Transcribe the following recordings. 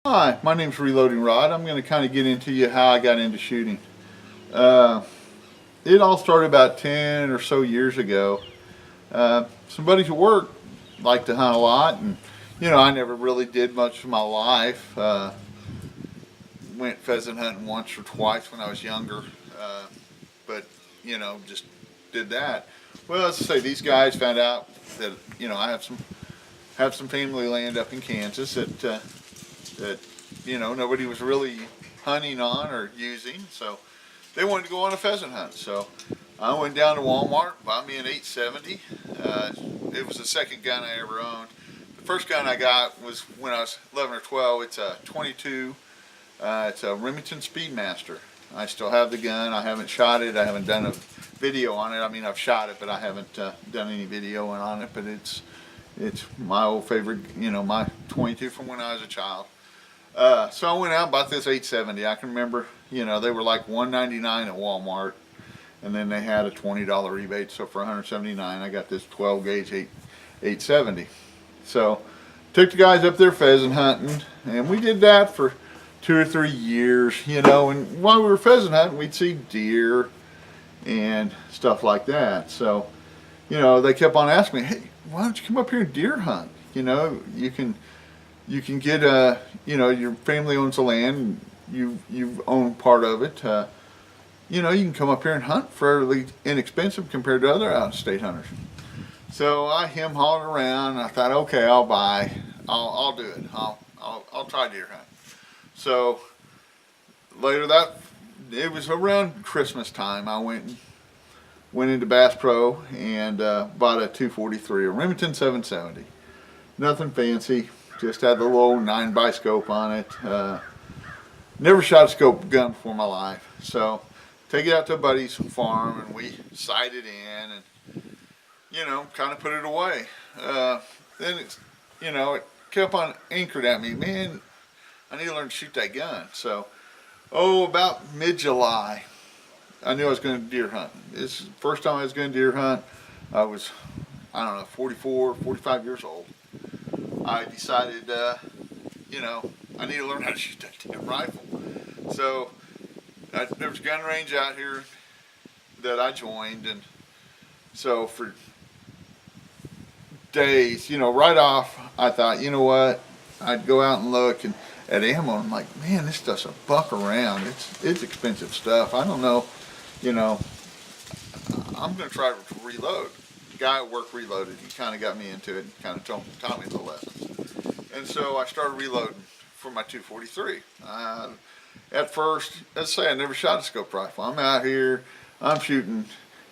Hi, my name's Reloading Rod. I'm going to kind of get into you how I got into shooting. Uh, it all started about 10 or so years ago. Some buddies at work like to hunt a lot, and I never really did much of my life. Went pheasant hunting once or twice when I was younger, but just did that. Well, as I say, these guys found out that I have some family land up in Kansas that nobody was really hunting on or using, so they wanted to go on a pheasant hunt. So I went down to Walmart, bought me an 870. It was the second gun I ever owned. The first gun I got was when I was 11 or 12. It's a 22. It's a Remington Speedmaster. I still have the gun. I haven't shot it. I haven't done a video on it. I mean, I've shot it, but I haven't done any video on it. But it's my old favorite, my 22 from when I was a child. So I went out and bought this 870. I can remember, they were like $199 at Walmart, and then they had a $20 rebate. So for $179, I got this 12 gauge 870. So took the guys up there pheasant hunting, and we did that for 2 or 3 years, and while we were pheasant hunting, we'd see deer and stuff like that. So, they kept on asking me, hey, why don't you come up here and deer hunt? You can get your family owns the land, you own part of it. You can come up here and hunt fairly inexpensive compared to other out-of-state hunters. So I hem-hawed around. And I thought, okay, I'll do it. I'll try deer hunt. So later it was around Christmas time. I went into Bass Pro and bought a 243, a Remington 770. Nothing fancy, just had the little 9x scope on it. Never shot a scope gun before in my life. So take it out to a buddy's farm and we sighted in and kind of put it away. Then it kept on anchored at me, man, I need to learn to shoot that gun. So about mid-July, I knew I was going to deer hunt. This is the first time I was going to deer hunt. I was, 44, 45 years old. I decided, I need to learn how to shoot that damn rifle. So there was a gun range out here that I joined, and so for days, right off, I thought, you know what, I'd go out and look at ammo. I'm like, man, this doesn't buck around. It's expensive stuff. I don't know, I'm going to try to reload. The guy at work reloaded. He kind of got me into it and kind of taught me the lessons. And so I started reloading for my 243. At first, let's say I never shot a scope rifle. I'm out here, I'm shooting,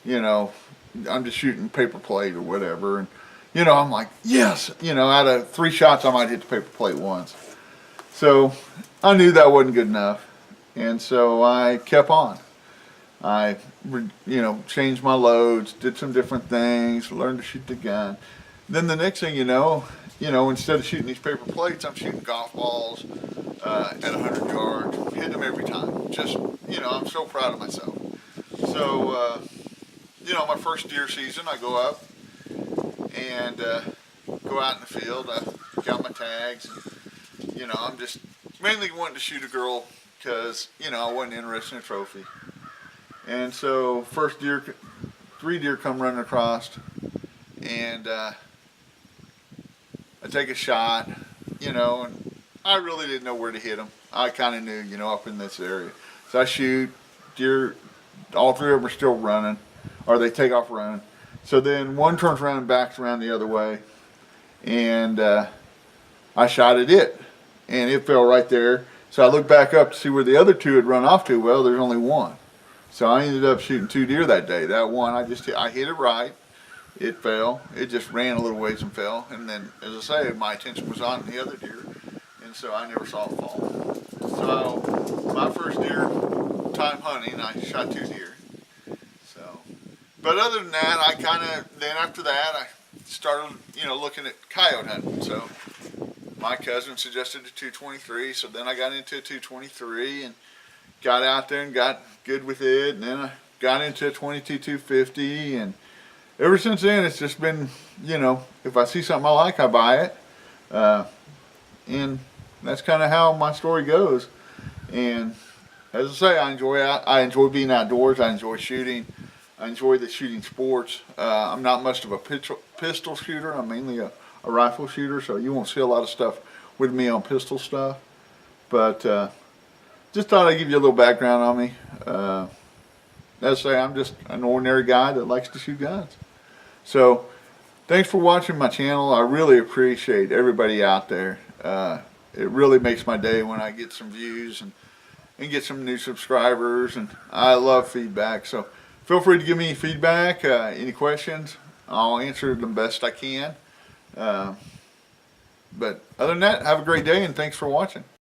I'm just shooting paper plate or whatever. And, I'm like, yes, out of 3 shots, I might hit the paper plate once. So I knew that wasn't good enough. And so I kept on. I, changed my loads, did some different things, learned to shoot the gun. Then the next thing instead of shooting these paper plates, I'm shooting golf balls at 100 yards, hitting them every time. Just, I'm so proud of myself. So, my first deer season, I go up and go out in the field. I count my tags. I'm just mainly wanting to shoot a girl because, I wasn't interested in a trophy. And so first 3 deer come running across, and I take a shot, and I really didn't know where to hit them. I kind of knew, up in this area. So I shoot, deer, all 3 of them are still running, or they take off running. So then one turns around and backs around the other way, and I shot at it, and it fell right there. So I looked back up to see where the other 2 had run off to. Well, there's only one. So I ended up shooting 2 deer that day. That one, I hit it right. It fell. It just ran a little ways and fell. And then, as I say, my attention was on the other deer, and so I never saw it fall. So my first deer time hunting, I shot 2 deer. So, but other than that, then after that, I started, looking at coyote hunting. So my cousin suggested a 223, so then I got into a 223 and got out there and got good with it, and then I got into a 22 250, and ever since then it's just been, if I see something I like, I buy it, and that's kind of how my story goes. And as I say, I enjoy being outdoors. I enjoy shooting. I enjoy the shooting sports. I'm not much of a pistol shooter. I'm mainly a rifle shooter, so you won't see a lot of stuff with me on pistol stuff. But just thought I'd give you a little background on me. As I say, I'm just an ordinary guy that likes to shoot guns. So thanks for watching my channel. I really appreciate everybody out there. It really makes my day when I get some views and get some new subscribers, and I love feedback. So feel free to give me feedback, any questions. I'll answer them best I can. But other than that, have a great day, and thanks for watching.